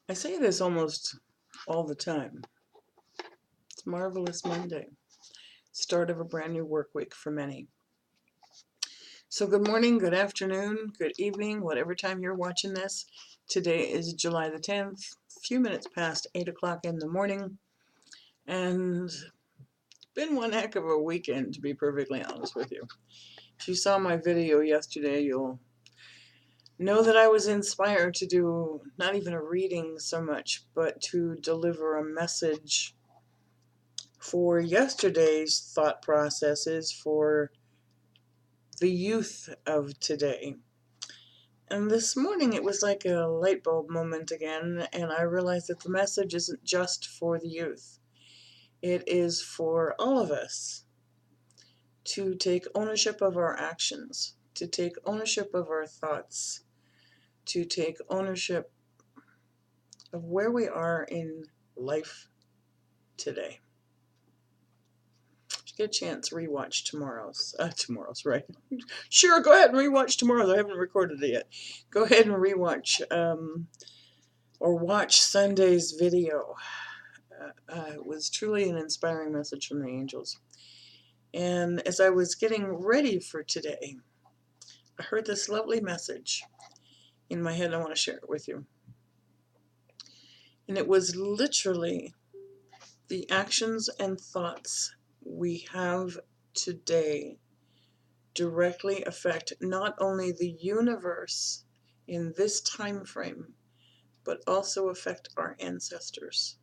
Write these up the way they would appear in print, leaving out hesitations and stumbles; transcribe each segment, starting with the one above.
I say this almost all the time. It's Marvelous Monday, start of a brand new work week for many. So good morning, good afternoon, good evening, whatever time you're watching this. Today is July the 10th, a few minutes past 8 o'clock in the morning, and it's been one heck of a weekend, to be perfectly honest with you. If you saw my video yesterday, you'll know that I was inspired to do not even a reading so much, but to deliver a message for yesterday's thought processes for the youth of today. And this morning it was like a light bulb moment again, and I realized that the message isn't just for the youth. It is for all of us to take ownership of our actions, to take ownership of our thoughts, to take ownership of where we are in life today. If you get a chance, rewatch tomorrow's, right? Sure, go ahead and rewatch tomorrow's. I haven't recorded it yet. Go ahead and rewatch or watch Sunday's video. It was truly an inspiring message from the angels. And as I was getting ready for today, I heard this lovely message in my head, and I want to share it with you. And it was literally the actions and thoughts we have today directly affect not only the universe in this time frame, but also affect our ancestors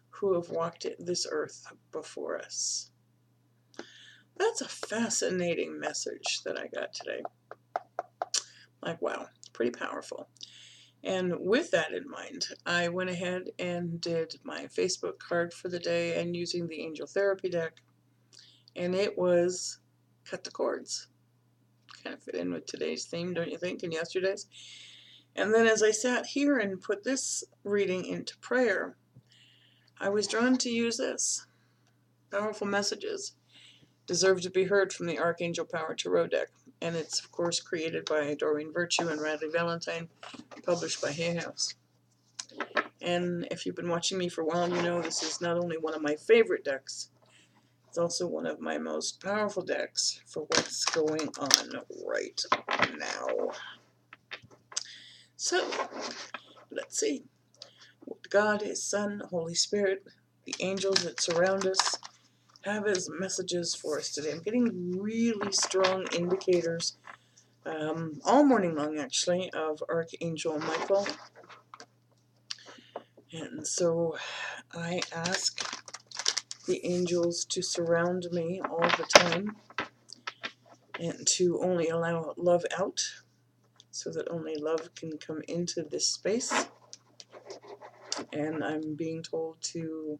who have walked this earth before us. That's a fascinating message that I got today. Like, wow, pretty powerful. And with that in mind, I went ahead and did my Facebook card for the day and using the Angel Therapy deck. And it was Cut the Cords. Kind of fit in with today's theme, don't you think, and yesterday's? And then as I sat here and put this reading into prayer, I was drawn to use this. Powerful messages deserve to be heard from the Archangel Power Tarot deck. And it's, of course, created by Doreen Virtue and Radley Valentine, published by Hay House. And if you've been watching me for a while, you know this is not only one of my favorite decks, it's also one of my most powerful decks for what's going on right now. So, let's see. God, His Son, Holy Spirit, the angels that surround us, have as messages for us today. I'm getting really strong indicators, all morning long actually, of Archangel Michael. And so I ask the angels to surround me all the time and to only allow love out so that only love can come into this space. And I'm being told to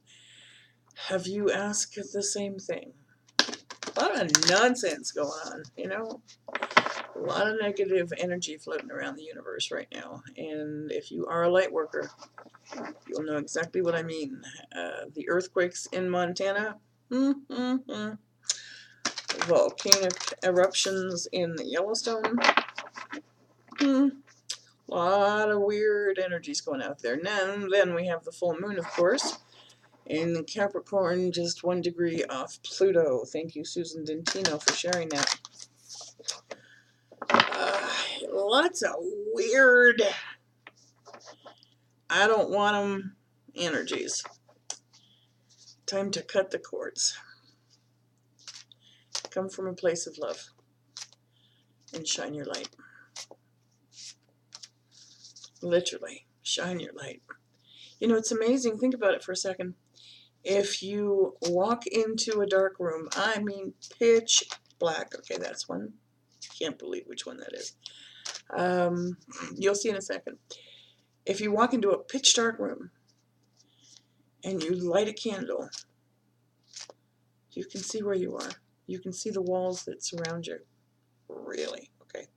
have you ask the same thing. A lot of nonsense going on, you know? A lot of negative energy floating around the universe right now. And if you are a light worker, you'll know exactly what I mean. The earthquakes in Montana, volcanic eruptions in Yellowstone, a lot of weird energies going out there. And then we have the full moon, of course, in Capricorn, just 1 degree off Pluto. Thank you, Susan Dentino, for sharing that. Lots of weird, I don't want them energies. Time to cut the cords. Come from a place of love and shine your light. Literally, shine your light. You know, it's amazing. Think about it for a second. If you walk into a dark room, I mean pitch black. Okay, that's one. Can't believe which one that is. You'll see in a second. If you walk into a pitch dark room and you light a candle, you can see where you are. You can see the walls that surround you. Really, okay.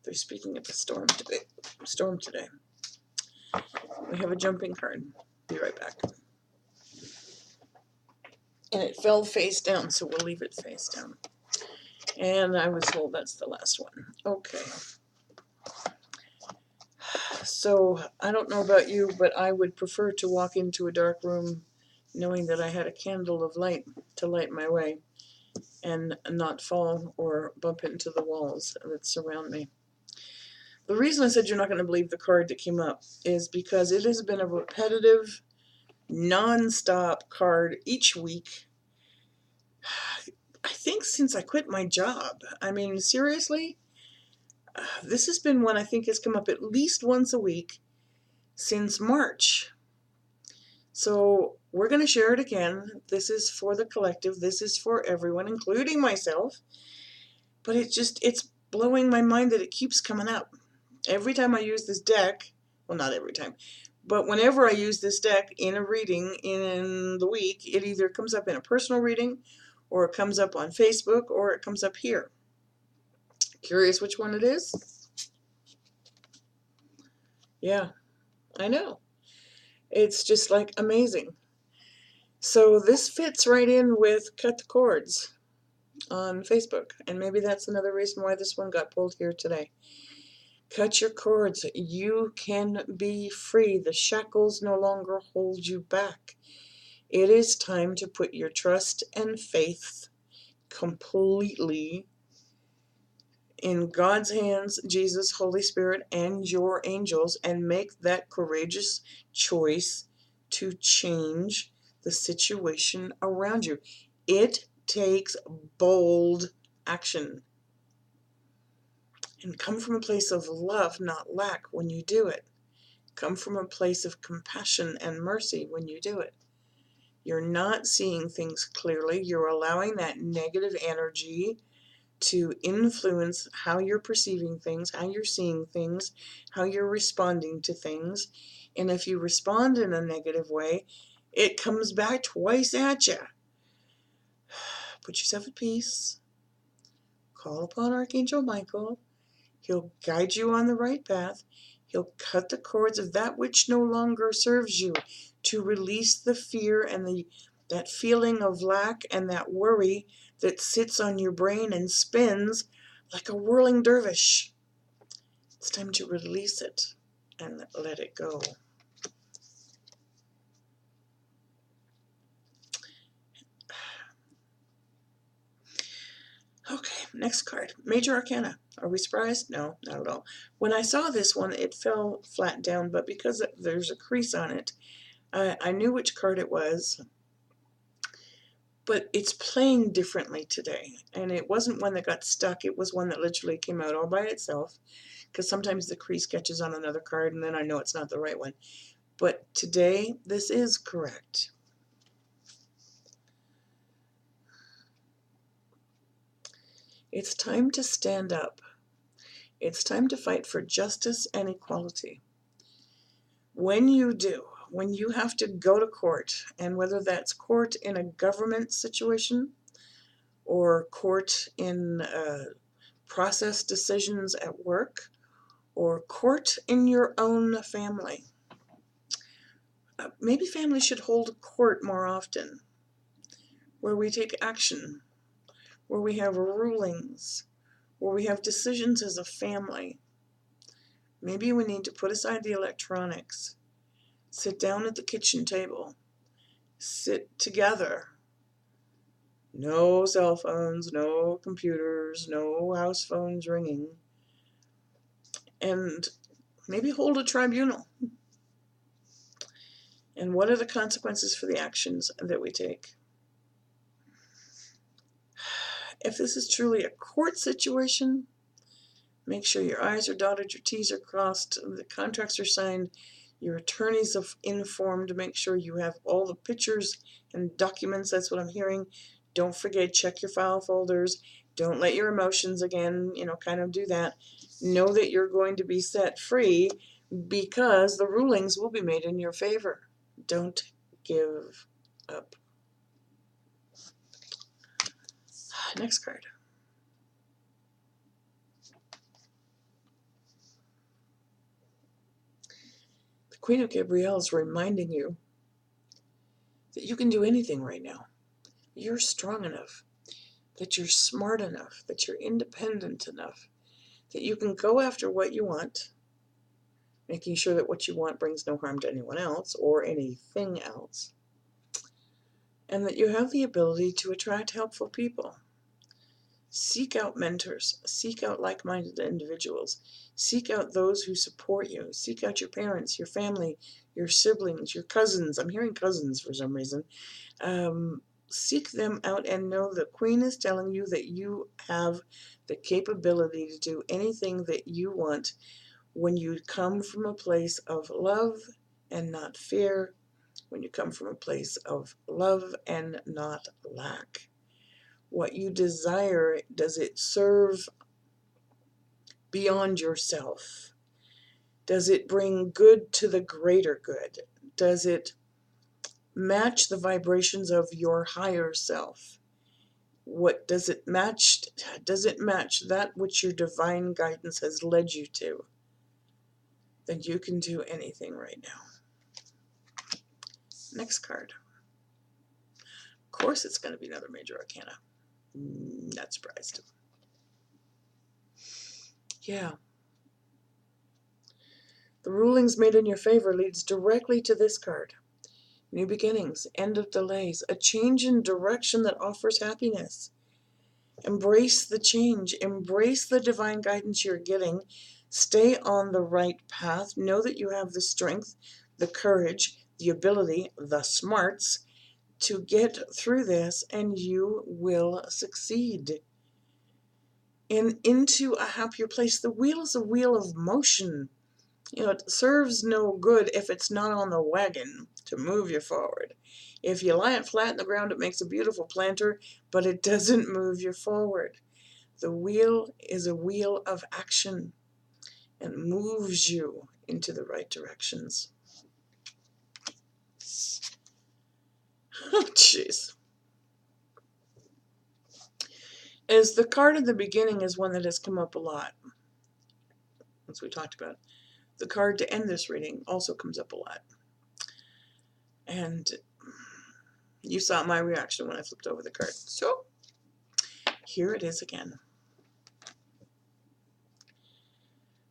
They're speaking of a storm today. We have a jumping card. Be right back. And it fell face down, so we'll leave it face down. And I was told that's the last one. Okay. So I don't know about you, but I would prefer to walk into a dark room knowing that I had a candle of light to light my way and not fall or bump into the walls that surround me. The reason I said you're not going to believe the card that came up is because it has been a repetitive, non-stop card each week, I think since I quit my job. I mean, seriously, this has been one I think has come up at least once a week since March. So we're going to share it again. This is for the collective. This is for everyone, including myself. But it's blowing my mind that it keeps coming up. Every time I use this deck, well, not every time, but whenever I use this deck in a reading in the week, it either comes up in a personal reading, or it comes up on Facebook, or it comes up here. Curious which one it is? Yeah, I know. It's just like amazing. So this fits right in with Cut the Cords on Facebook, and maybe that's another reason why this one got pulled here today. Cut your cords. You can be free. The shackles no longer hold you back. It is time to put your trust and faith completely in God's hands, Jesus, Holy Spirit, and your angels, and make that courageous choice to change the situation around you. It takes bold action. And come from a place of love, not lack, when you do it. Come from a place of compassion and mercy when you do it. You're not seeing things clearly. You're allowing that negative energy to influence how you're perceiving things, how you're seeing things, how you're responding to things. And if you respond in a negative way, it comes back twice at you. Put yourself at peace. Call upon Archangel Michael. He'll guide you on the right path. He'll cut the cords of that which no longer serves you, to release the fear and that feeling of lack and that worry that sits on your brain and spins like a whirling dervish. It's time to release it and let it go. Okay, next card. Major Arcana. Are we surprised? No, not at all. When I saw this one, it fell flat down, but because there's a crease on it, I knew which card it was. But it's playing differently today. And it wasn't one that got stuck. It was one that literally came out all by itself. Because sometimes the crease catches on another card, and then I know it's not the right one. But today, this is correct. It's time to stand up. It's time to fight for justice and equality. When you do, when you have to go to court, and whether that's court in a government situation or court in process decisions at work or court in your own family, maybe families should hold court more often, where we take action, where we have rulings, where we have decisions as a family. Maybe we need to put aside the electronics, sit down at the kitchen table, sit together. No cell phones, no computers, no house phones ringing, and maybe hold a tribunal. And what are the consequences for the actions that we take? If this is truly a court situation, make sure your I's are dotted, your T's are crossed, the contracts are signed, your attorneys are informed. Make sure you have all the pictures and documents. That's what I'm hearing. Don't forget, check your file folders. Don't let your emotions again, kind of do that. Know that you're going to be set free because the rulings will be made in your favor. Don't give up. Next card. The Queen of Gabrielle is reminding you that you can do anything right now. You're strong enough, that you're smart enough, that you're independent enough, that you can go after what you want. making sure that what you want brings no harm to anyone else or anything else, and that you have the ability to attract helpful people. Seek out mentors, seek out like-minded individuals, seek out those who support you, seek out your parents, your family, your siblings, your cousins. I'm hearing cousins for some reason. Seek them out and know the Queen is telling you that you have the capability to do anything that you want when you come from a place of love and not fear, when you come from a place of love and not lack. What you desire, does it serve beyond yourself? Does it bring good to the greater good? Does it match the vibrations of your higher self? What does it match? Does it match that which your divine guidance has led you to? Then you can do anything right now. Next card. Of course it's going to be another major arcana. Not surprised. Yeah. The rulings made in your favor leads directly to this card. New beginnings, end of delays, a change in direction that offers happiness. Embrace the change. Embrace the divine guidance you're getting. Stay on the right path. Know that you have the strength, the courage, the ability, the smarts to get through this, and you will succeed. And into a happier place. The wheel is a wheel of motion. You know, it serves no good if it's not on the wagon to move you forward. If you lie it flat in the ground, it makes a beautiful planter, but it doesn't move you forward. The wheel is a wheel of action and moves you into the right directions. Oh, jeez. As the card in the beginning is one that has come up a lot, as we talked about. The card to end this reading also comes up a lot. And you saw my reaction when I flipped over the card. So, here it is again.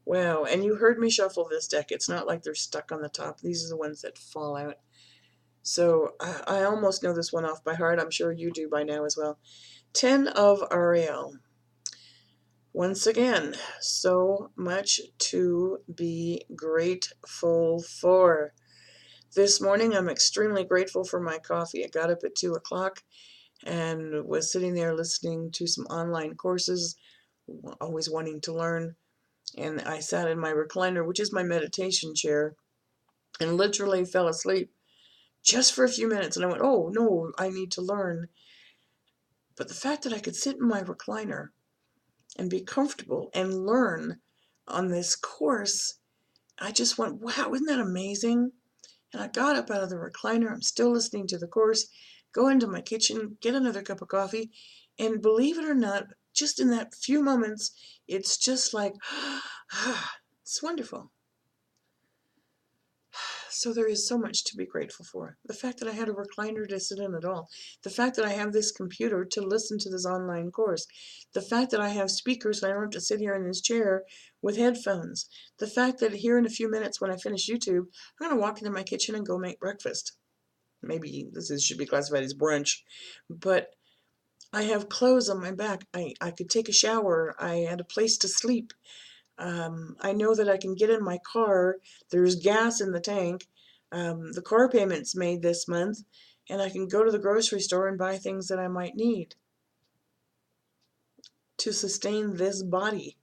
Wow, and you heard me shuffle this deck. It's not like they're stuck on the top. These are the ones that fall out. So I almost know this one off by heart. I'm sure you do by now as well. 10 of Ariel. Once again, so much to be grateful for. This morning I'm extremely grateful for my coffee. I got up at 2 o'clock and was sitting there listening to some online courses, always wanting to learn. And I sat in my recliner, which is my meditation chair, and literally fell asleep just for a few minutes. And I went, oh, no, I need to learn. But the fact that I could sit in my recliner and be comfortable and learn on this course, I just went, wow, isn't that amazing? And I got up out of the recliner. I'm still listening to the course, go into my kitchen, get another cup of coffee, and believe it or not, just in that few moments, it's just like, it's wonderful. So there is so much to be grateful for. The fact that I had a recliner to sit in at all. The fact that I have this computer to listen to this online course. The fact that I have speakers and I don't have to sit here in this chair with headphones. The fact that here in a few minutes when I finish YouTube, I'm going to walk into my kitchen and go make breakfast. Maybe should be classified as brunch. But I have clothes on my back. I could take a shower. I had a place to sleep. I know that I can get in my car. There's gas in the tank. The car payment's made this month, and I can go to the grocery store and buy things that I might need to sustain this body.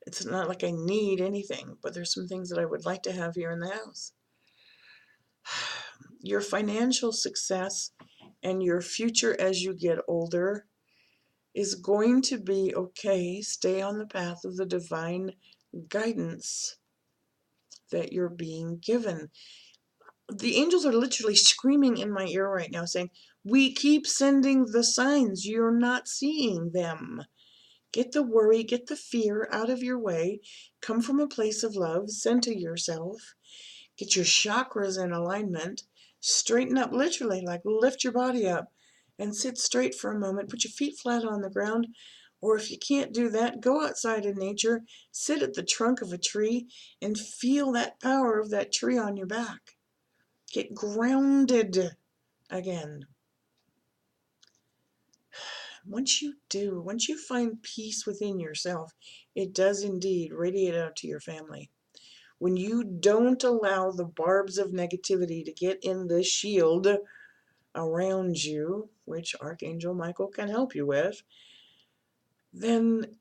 It's not like I need anything, but there's some things that I would like to have here in the house. Your financial success and your future as you get older is going to be okay. Stay on the path of the divine guidance that you're being given. The angels are literally screaming in my ear right now saying, we keep sending the signs, you're not seeing them. Get the worry, get the fear out of your way. Come from a place of love, center yourself, get your chakras in alignment, straighten up, literally, like lift your body up and sit straight for a moment. Put your feet flat on the ground. Or if you can't do that, go outside in nature, sit at the trunk of a tree, and feel that power of that tree on your back. Get grounded again. Once you find peace within yourself, it does indeed radiate out to your family. When you don't allow the barbs of negativity to get in the shield around you, which Archangel Michael can help you with, then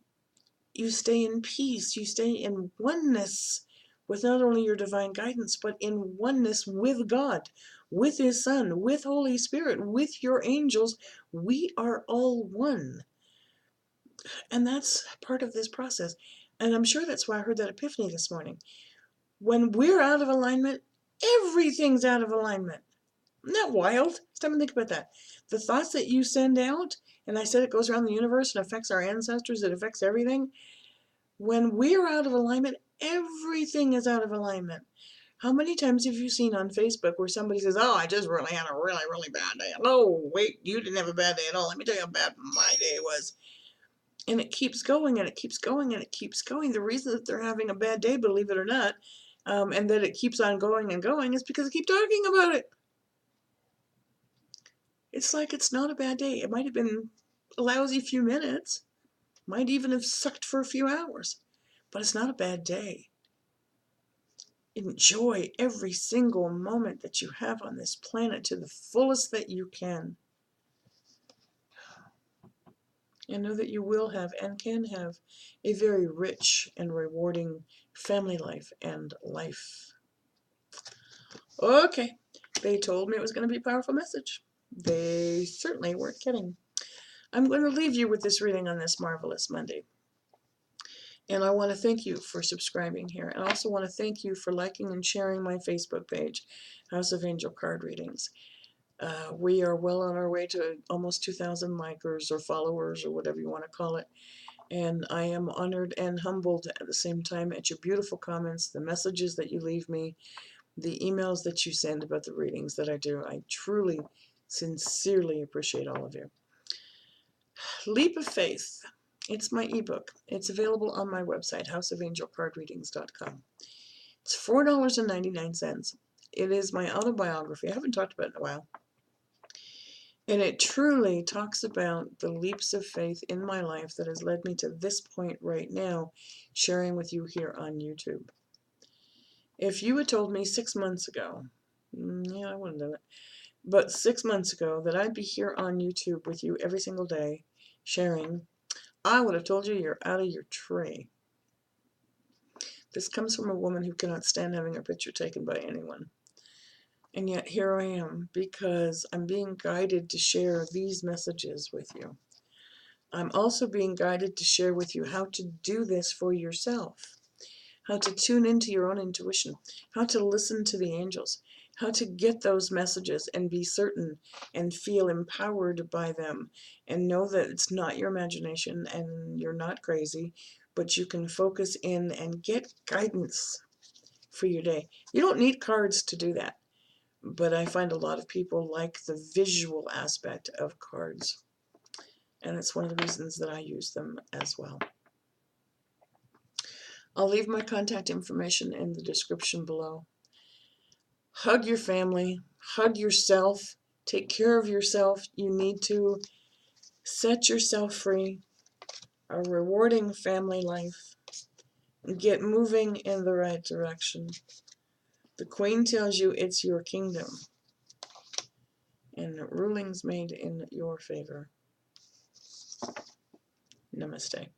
you stay in peace, you stay in oneness with not only your divine guidance, but in oneness with God, with His Son, with Holy Spirit, with your angels. We are all one. And that's part of this process. And I'm sure that's why I heard that epiphany this morning. When we're out of alignment, everything's out of alignment. Isn't that wild? Stop and think about that. The thoughts that you send out, and I said it goes around the universe and affects our ancestors, it affects everything. When we're out of alignment, everything is out of alignment. How many times have you seen on Facebook where somebody says, oh, I just really had a really, really bad day? Oh, wait, you didn't have a bad day at all. Let me tell you how bad my day was. And it keeps going and it keeps going and it keeps going. The reason that they're having a bad day, believe it or not, and that it keeps on going and going is because they keep talking about it. It's like it's not a bad day. It might have been a lousy few minutes, might even have sucked for a few hours, but it's not a bad day. Enjoy every single moment that you have on this planet to the fullest that you can. And know that you will have and can have a very rich and rewarding family life and life. Okay, they told me it was going to be a powerful message. They certainly weren't kidding. I'm going to leave you with this reading on this marvelous Monday. And I want to thank you for subscribing here. And I also want to thank you for liking and sharing my Facebook page, House of Angel Card Readings. We are well on our way to almost 2,000 likers or followers or whatever you want to call it. And I am honored and humbled at the same time at your beautiful comments, the messages that you leave me, the emails that you send about the readings that I do. I truly, sincerely appreciate all of you. Leap of Faith. It's my ebook. It's available on my website, houseofangelcardreadings.com. It's $4.99. It is my autobiography. I haven't talked about it in a while. And it truly talks about the leaps of faith in my life that has led me to this point right now, sharing with you here on YouTube. If you had told me 6 months ago, yeah, I wouldn't have done it, but 6 months ago that I'd be here on YouTube with you every single day, sharing, I would have told you you're out of your tree. This comes from a woman who cannot stand having her picture taken by anyone. And yet here I am, because I'm being guided to share these messages with you. I'm also being guided to share with you how to do this for yourself, how to tune into your own intuition, how to listen to the angels, how to get those messages and be certain and feel empowered by them and know that it's not your imagination and you're not crazy, but you can focus in and get guidance for your day. You don't need cards to do that, but I find a lot of people like the visual aspect of cards. And it's one of the reasons that I use them as well. I'll leave my contact information in the description below. Hug your family, hug yourself, take care of yourself. You need to set yourself free, a rewarding family life, get moving in the right direction. The Queen tells you it's your kingdom, and ruling's made in your favor. Namaste.